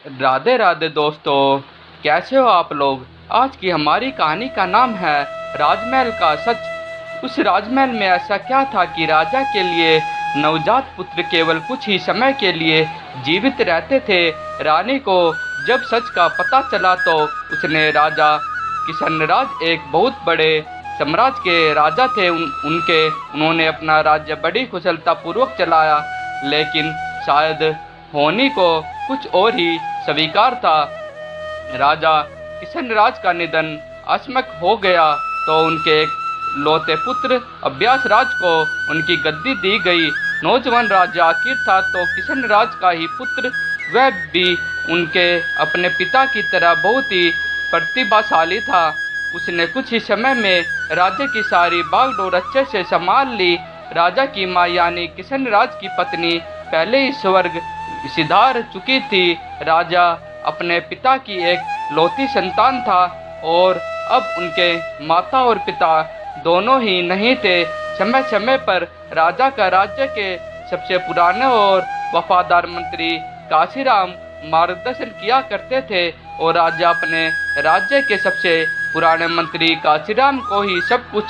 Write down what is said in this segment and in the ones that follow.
राधे राधे दोस्तों, कैसे हो आप लोग। आज की हमारी कहानी का नाम है राजमहल का सच। उस राजमहल में ऐसा क्या था कि राजा के लिए नवजात पुत्र केवल कुछ ही समय के लिए जीवित रहते थे। रानी को जब सच का पता चला तो उसने राजा किशनराज एक बहुत बड़े साम्राज्य के राजा थे उन्होंने अपना राज्य बड़ी कुशलतापूर्वक चलाया, लेकिन शायद होनी को कुछ और ही स्वीकार था। राजा किशनराज का निधन अचानक हो गया तो उनके एक लौते पुत्र अभ्यास राज को उनकी गद्दी दी गई। नौजवान राजा आखिर था तो किशनराज का ही पुत्र, वह भी उनके अपने पिता की तरह बहुत ही प्रतिभाशाली था। उसने कुछ ही समय में राज्य की सारी बागडोर अच्छे से संभाल ली। राजा की माँ यानी किशनराज की पत्नी पहले ही स्वर्ग सिधार चुकी थी। राजा अपने पिता की एक लौती संतान था और अब उनके माता और पिता दोनों ही नहीं थे। समय समय पर राजा का राज्य के सबसे पुराने और वफादार मंत्री काशीराम मार्गदर्शन किया करते थे और राजा अपने राज्य के सबसे पुराने मंत्री काशीराम को ही सब कुछ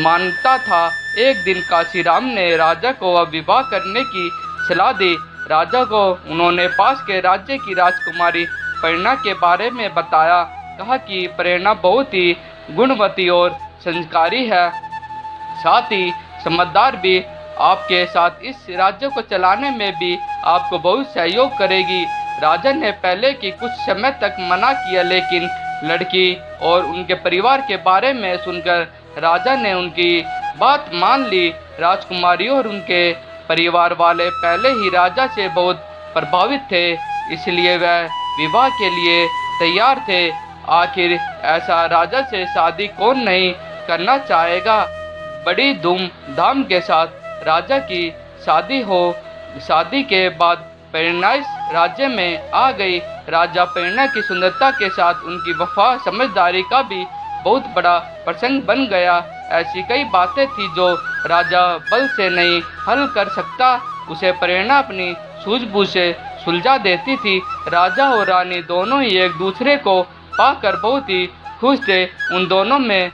मानता था। एक दिन काशीराम ने राजा को विवाह करने की सलाह दी। राजा को उन्होंने पास के राज्य की राजकुमारी प्रेरणा के बारे में बताया। कहा कि प्रेरणा बहुत ही गुणवती और संस्कारी है, साथ ही समझदार भी। आपके साथ इस राज्य को चलाने में भी आपको बहुत सहयोग करेगी। राजा ने पहले की कुछ समय तक मना किया, लेकिन लड़की और उनके परिवार के बारे में सुनकर राजा ने उनकी बात मान ली। राजकुमारी और उनके परिवार वाले पहले ही राजा से बहुत प्रभावित थे, इसलिए वह विवाह के लिए तैयार थे। आखिर ऐसा राजा से शादी कौन नहीं करना चाहेगा। बड़ी धूमधाम के साथ राजा की शादी के बाद प्रेरणा इस राज्य में आ गई। राजा प्रेरणा की सुंदरता के साथ उनकी वफा समझदारी का भी बहुत बड़ा प्रसंग बन गया। ऐसी कई बातें थी जो राजा बल से नहीं हल कर सकता, उसे प्रेरणा अपनी सूझबूझ से सुलझा देती थी। राजा और रानी दोनों ही एक दूसरे को पाकर बहुत ही खुश थे। उन दोनों में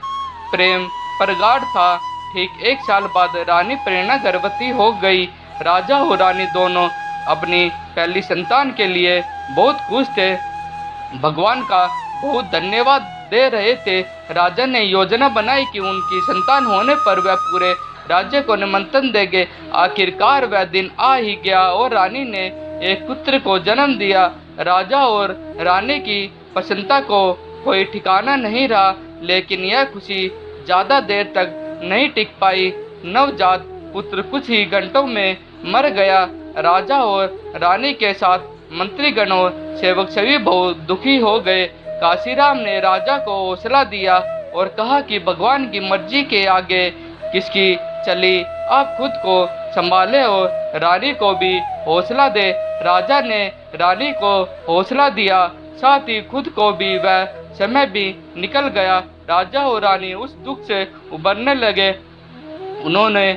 प्रेम प्रगाढ़ था। ठीक एक साल बाद रानी प्रेरणा गर्भवती हो गई। राजा और रानी दोनों अपनी पहली संतान के लिए बहुत खुश थे, भगवान का बहुत धन्यवाद दे रहे थे। राजा ने योजना बनाई कि उनकी संतान होने पर वह पूरे राज्य को निमंत्रण देंगे। आखिरकार वह दिन आ ही गया और रानी ने एक पुत्र को जन्म दिया। राजा और रानी की प्रसन्नता को कोई ठिकाना नहीं रहा, लेकिन यह खुशी ज़्यादा देर तक नहीं टिक पाई। नवजात पुत्र कुछ ही घंटों में मर गया। राजा और रानी के साथ मंत्रीगण और सेवक सभी बहुत दुखी हो गए। काशीराम ने राजा को हौसला दिया और कहा कि भगवान की मर्जी के आगे किसकी चली, आप खुद को संभाले और रानी को भी हौसला दे। राजा ने रानी को हौसला दिया, साथ ही खुद को भी। वह समय भी निकल गया। राजा और रानी उस दुख से उबरने लगे। उन्होंने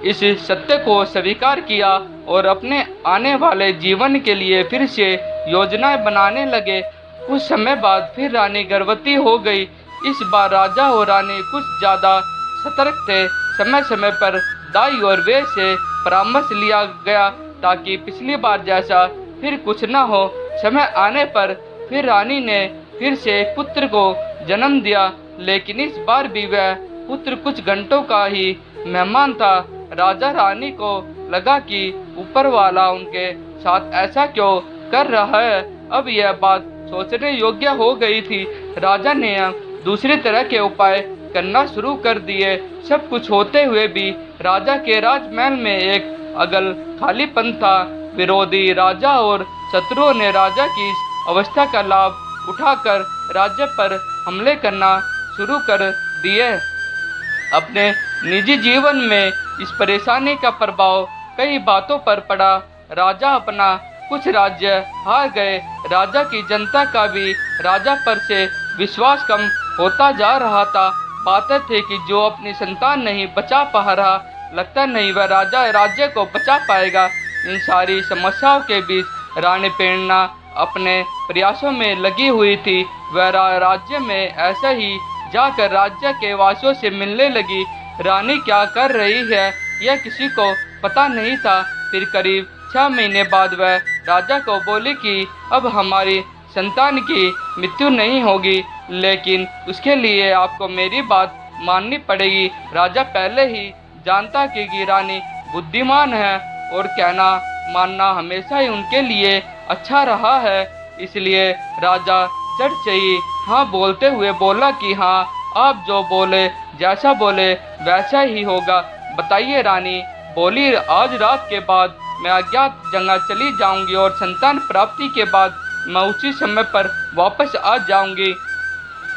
इस सत्य को स्वीकार किया और अपने आने वाले जीवन के लिए फिर से योजनाएं बनाने लगे। कुछ समय बाद फिर रानी गर्भवती हो गई। इस बार राजा और रानी कुछ ज़्यादा सतर्क थे। समय समय पर दाई और वैद्य से परामर्श लिया गया ताकि पिछली बार जैसा फिर कुछ न हो। समय आने पर फिर रानी ने फिर से एक पुत्र को जन्म दिया, लेकिन इस बार भी वह पुत्र कुछ घंटों का ही मेहमान था। राजा रानी को लगा कि ऊपर वाला उनके साथ ऐसा क्यों कर रहा है। अब यह बात सोचने योग्य हो गई थी। राजा ने दूसरी तरह के उपाय करना शुरू कर दिए। सब कुछ होते हुए भी राजा के राजमहल में एक अगल खालीपन था। विरोधी राजा और शत्रुओं ने राजा की इस अवस्था का लाभ उठाकर राज्य पर हमले करना शुरू कर दिए। अपने निजी जीवन में इस परेशानी का प्रभाव कई बातों पर पड़ा। राजा अपना कुछ राज्य हार गए। राजा की जनता का भी राजा पर से विश्वास कम होता जा रहा था। बातें थी कि जो अपनी संतान नहीं बचा पा रहा, लगता नहीं वह राजा राज्य को बचा पाएगा। इन सारी समस्याओं के बीच रानी प्रेरणा अपने प्रयासों में लगी हुई थी। वह राज्य में ऐसे ही जाकर राज्य के वासियों से मिलने लगी। रानी क्या कर रही है यह किसी को पता नहीं था। फिर करीब 6 महीने बाद वह राजा को बोली कि अब हमारी संतान की मृत्यु नहीं होगी, लेकिन उसके लिए आपको मेरी बात माननी पड़ेगी। राजा पहले ही जानता कि रानी बुद्धिमान है और कहना मानना हमेशा ही उनके लिए अच्छा रहा है, इसलिए राजा चट से ही हाँ बोलते हुए बोला कि हाँ, आप जो बोले, जैसा बोले वैसा ही होगा। बताइए। रानी बोली, आज रात के बाद मैं अज्ञात जगह चली जाऊंगी और संतान प्राप्ति के बाद मैं उसी समय पर वापस आ जाऊंगी।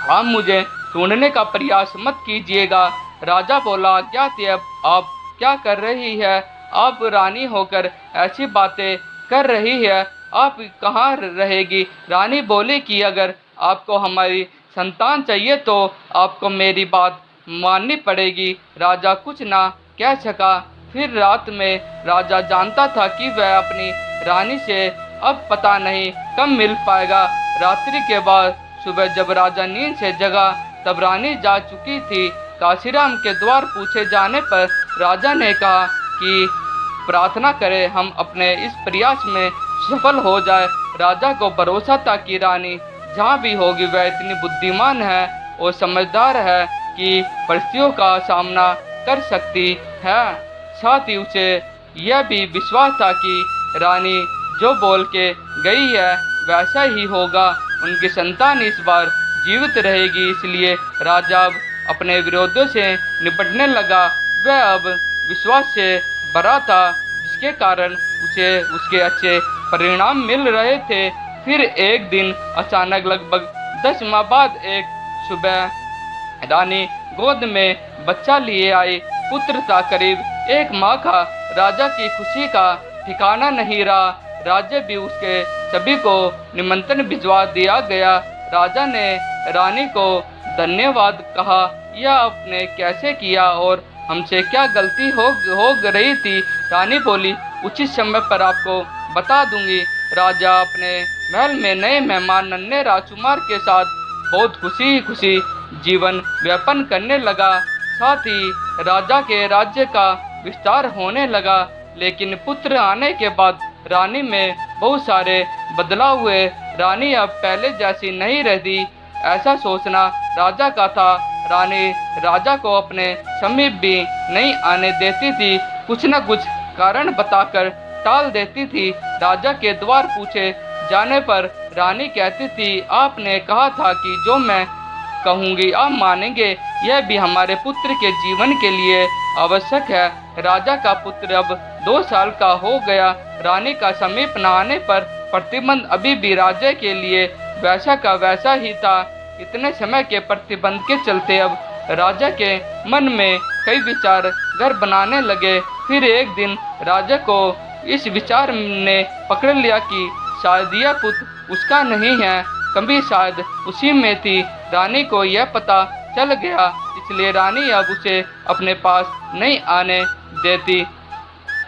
आप मुझे ढूंढने का प्रयास मत कीजिएगा। राजा बोला, अज्ञात है, आप क्या कर रही है? आप रानी होकर ऐसी बातें कर रही है, आप कहाँ रहेगी? रानी बोली कि अगर आपको हमारी संतान चाहिए तो आपको मेरी बात माननी पड़ेगी। राजा कुछ ना कह सका। फिर रात में राजा जानता था कि वह अपनी रानी से अब पता नहीं कब मिल पाएगा। रात्रि के बाद सुबह जब राजा नींद से जगा तब रानी जा चुकी थी। काशीराम के द्वार पूछे जाने पर राजा ने कहा कि प्रार्थना करें, हम अपने इस प्रयास में सफल हो जाए। राजा को भरोसा था कि रानी जहाँ भी होगी वह इतनी बुद्धिमान है और समझदार है कि परिस्थितियों का सामना कर सकती है। साथ ही उसे यह भी विश्वास था कि रानी जो बोल के गई है वैसा ही होगा, उनकी संतान इस बार जीवित रहेगी। इसलिए राजा अब अपने विरोधियों से निपटने लगा। वह अब विश्वास से भरा था, जिसके कारण उसे उसके अच्छे परिणाम मिल रहे थे। फिर एक दिन अचानक लगभग 10 माह बाद एक सुबह रानी गोद में बच्चा लिए आई। पुत्र था करीब 1 माह का। राजा की खुशी का ठिकाना नहीं रहा। राज्य भी उसके सभी को निमंत्रण भिजवा दिया गया। राजा ने रानी को धन्यवाद कहा, यह आपने कैसे किया और हमसे क्या गलती हो रही थी? रानी बोली, उचित समय पर आपको बता दूंगी। राजा अपने महल में नए मेहमान नन्हे राजकुमार के साथ बहुत खुशी जीवन व्यापन करने लगा। साथ ही राजा के राज्य का विस्तार होने लगा। लेकिन पुत्र आने के बाद रानी में बहुत सारे बदलाव हुए। रानी अब पहले जैसी नहीं रहती, ऐसा सोचना राजा का था। रानी राजा को अपने समीप भी नहीं आने देती थी, कुछ न कुछ कारण बताकर टाल देती थी। राजा के द्वार पूछे जाने पर रानी कहती थी, आपने कहा था कि जो मैं कहूँगी आप मानेंगे, यह भी हमारे पुत्र के जीवन के लिए आवश्यक है। राजा का पुत्र अब 2 साल का हो गया। रानी का समीप न आने पर प्रतिबंध अभी भी राज्य के लिए वैसा का वैसा ही था। इतने समय के प्रतिबंध के चलते अब राजा के मन में कई विचार घर बनाने लगे। फिर एक दिन राजा को इस विचार ने पकड़ लिया कि शायद यह पुत्र उसका नहीं है, कभी शायद उसी में थी। रानी को यह पता चल गया, इसलिए रानी अब उसे अपने पास नहीं आने देती।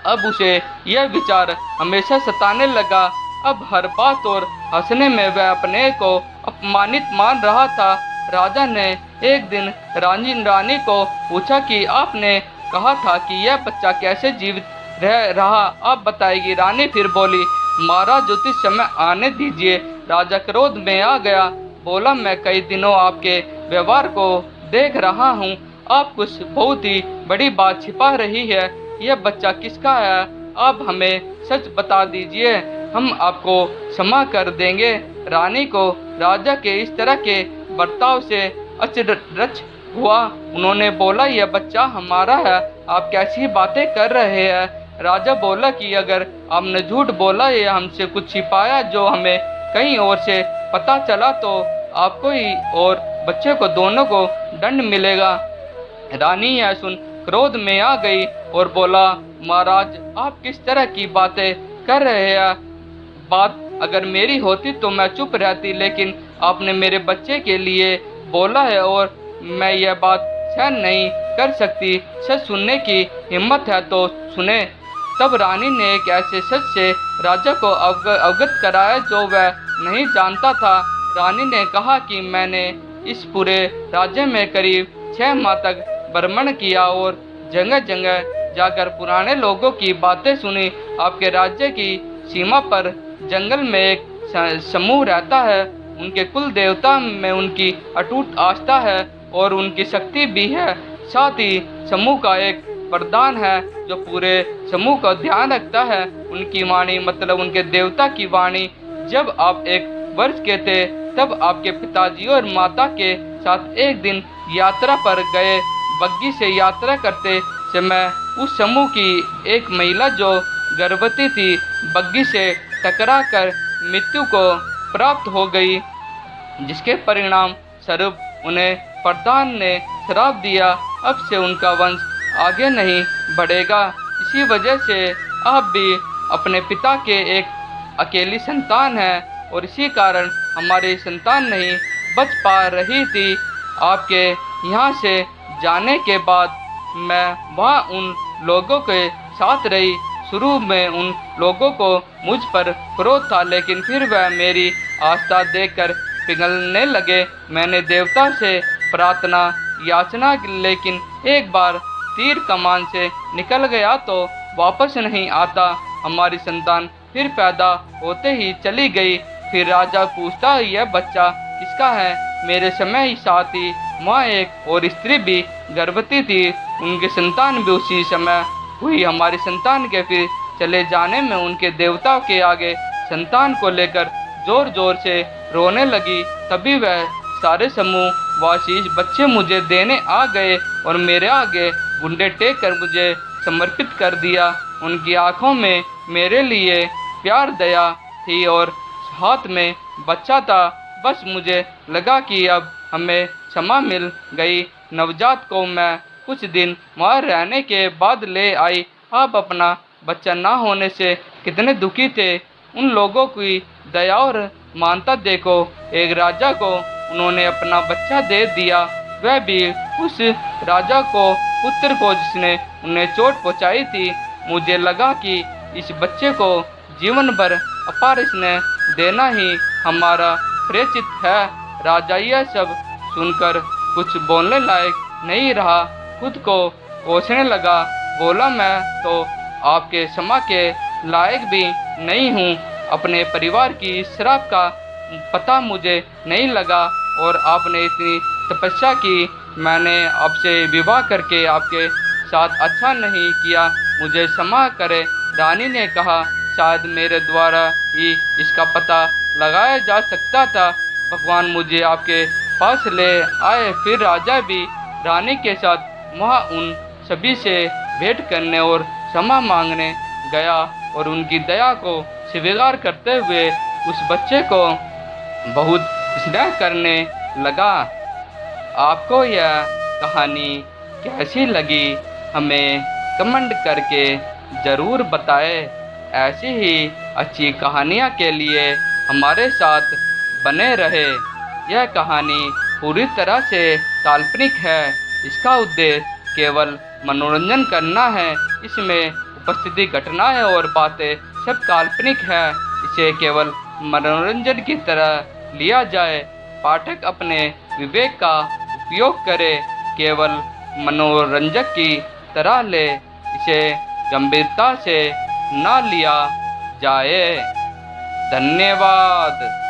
अब उसे यह विचार हमेशा सताने लगा। अब हर बात और हंसने में वह अपने को अपमानित मान रहा था। राजा ने एक दिन रानी को पूछा कि आपने कहा था कि यह बच्चा कैसे जीवित रहा, आप बताएगी? रानी फिर बोली, महाराज ज्योतिष समय आने दीजिए। राजा क्रोध में आ गया, बोला, मैं कई दिनों आपके व्यवहार को देख रहा हूँ, आप कुछ बहुत ही बड़ी बात छिपा रही है। यह बच्चा किसका है? आप हमें सच बता दीजिए, हम आपको क्षमा कर देंगे। रानी को राजा के इस तरह के बर्ताव से अचरज हुआ। उन्होंने बोला, यह बच्चा हमारा है, आप कैसी बातें कर रहे हैं? राजा बोला कि अगर आपने झूठ बोला या हमसे कुछ छिपाया जो हमें कहीं और से पता चला तो आपको ही और बच्चे को दोनों को दंड मिलेगा। रानी यह सुन क्रोध में आ गई और बोला, महाराज आप किस तरह की बातें कर रहे हैं? बात अगर मेरी होती तो मैं चुप रहती, लेकिन आपने मेरे बच्चे के लिए बोला है और मैं यह बात सहन नहीं कर सकती। सच सुनने की हिम्मत है तो सुने। तब रानी ने एक ऐसे सच से राजा को अवगत कराया जो वह नहीं जानता था। रानी ने कहा कि मैंने इस पूरे राज्य में करीब 6 माह तक भ्रमण किया और जगह जगह जाकर पुराने लोगों की बातें सुनी। आपके राज्य की सीमा पर जंगल में एक समूह रहता है। उनके कुल देवता में उनकी अटूट आस्था है और उनकी शक्ति भी है। साथ ही समूह का एक प्रधान है जो पूरे समूह का ध्यान रखता है। उनकी वाणी मतलब उनके देवता की वाणी। जब आप 1 वर्ष के थे तब आपके पिताजी और माता के साथ एक दिन यात्रा पर गए। बग्घी से यात्रा करते समय उस समूह की एक महिला जो गर्भवती थी बग्घी से टकराकर मृत्यु को प्राप्त हो गई, जिसके परिणाम स्वरूप उन्हें प्रधान ने श्राप दिया, अब से उनका वंश आगे नहीं बढ़ेगा। इसी वजह से आप भी अपने पिता के एक अकेली संतान हैं और इसी कारण हमारी संतान नहीं बच पा रही थी। आपके यहाँ से जाने के बाद मैं वहाँ उन लोगों के साथ रही। शुरू में उन लोगों को मुझ पर क्रोध था, लेकिन फिर वह मेरी आस्था देखकर पिघलने लगे। मैंने देवता से प्रार्थना याचना, लेकिन एक बार तीर कमान से निकल गया तो वापस नहीं आता। हमारी संतान फिर पैदा होते ही चली गई। फिर राजा पूछता, यह बच्चा किसका है? मेरे समय ही साथ ही वहाँ एक और स्त्री भी गर्भवती थी, उनकी संतान भी उसी समय हुई। हमारी संतान के फिर चले जाने में उनके देवताओं के आगे संतान को लेकर जोर जोर से रोने लगी। तभी वह सारे समूह वासी बच्चे मुझे देने आ गए और मेरे आगे घुंडे टेक कर मुझे समर्पित कर दिया। उनकी आंखों में मेरे लिए प्यार दया थी और हाथ में बच्चा था। बस मुझे लगा कि अब हमें क्षमा मिल गई। नवजात को मैं कुछ दिन वहाँ रहने के बाद ले आई। आप अपना बच्चा ना होने से कितने दुखी थे। उन लोगों की दया और मानता देखो, एक राजा को उन्होंने अपना बच्चा दे दिया, वह भी उस राजा को पुत्र को जिसने उन्हें चोट पहुँचाई थी। मुझे लगा कि इस बच्चे को जीवन भर अपार स्नेह देना ही हमारा प्रेचित है। राजा यह सब सुनकर कुछ बोलने लायक नहीं रहा, खुद को कोसने लगा। बोला, मैं तो आपके क्षमा के लायक भी नहीं हूँ। अपने परिवार की श्राप का पता मुझे नहीं लगा और आपने इतनी तपस्या की, मैंने आपसे विवाह करके आपके साथ अच्छा नहीं किया, मुझे क्षमा करें। रानी ने कहा, शायद मेरे द्वारा ही इसका पता लगाया जा सकता था। भगवान मुझे आपके पास ले आए। फिर राजा भी रानी के साथ वहाँ उन सभी से भेंट करने और क्षमा मांगने गया और उनकी दया को स्वीकार करते हुए उस बच्चे को बहुत स्नेह करने लगा। आपको यह कहानी कैसी लगी हमें कमेंट करके ज़रूर बताएं। ऐसी ही अच्छी कहानियाँ के लिए हमारे साथ बने रहे। यह कहानी पूरी तरह से काल्पनिक है। इसका उद्देश्य केवल मनोरंजन करना है। इसमें उपस्थिति घटनाएं और बातें सब काल्पनिक है। इसे केवल मनोरंजन की तरह लिया जाए। पाठक अपने विवेक का उपयोग करे, केवल मनोरंजक की तरह ले, इसे गंभीरता से न लिया जाए। धन्यवाद।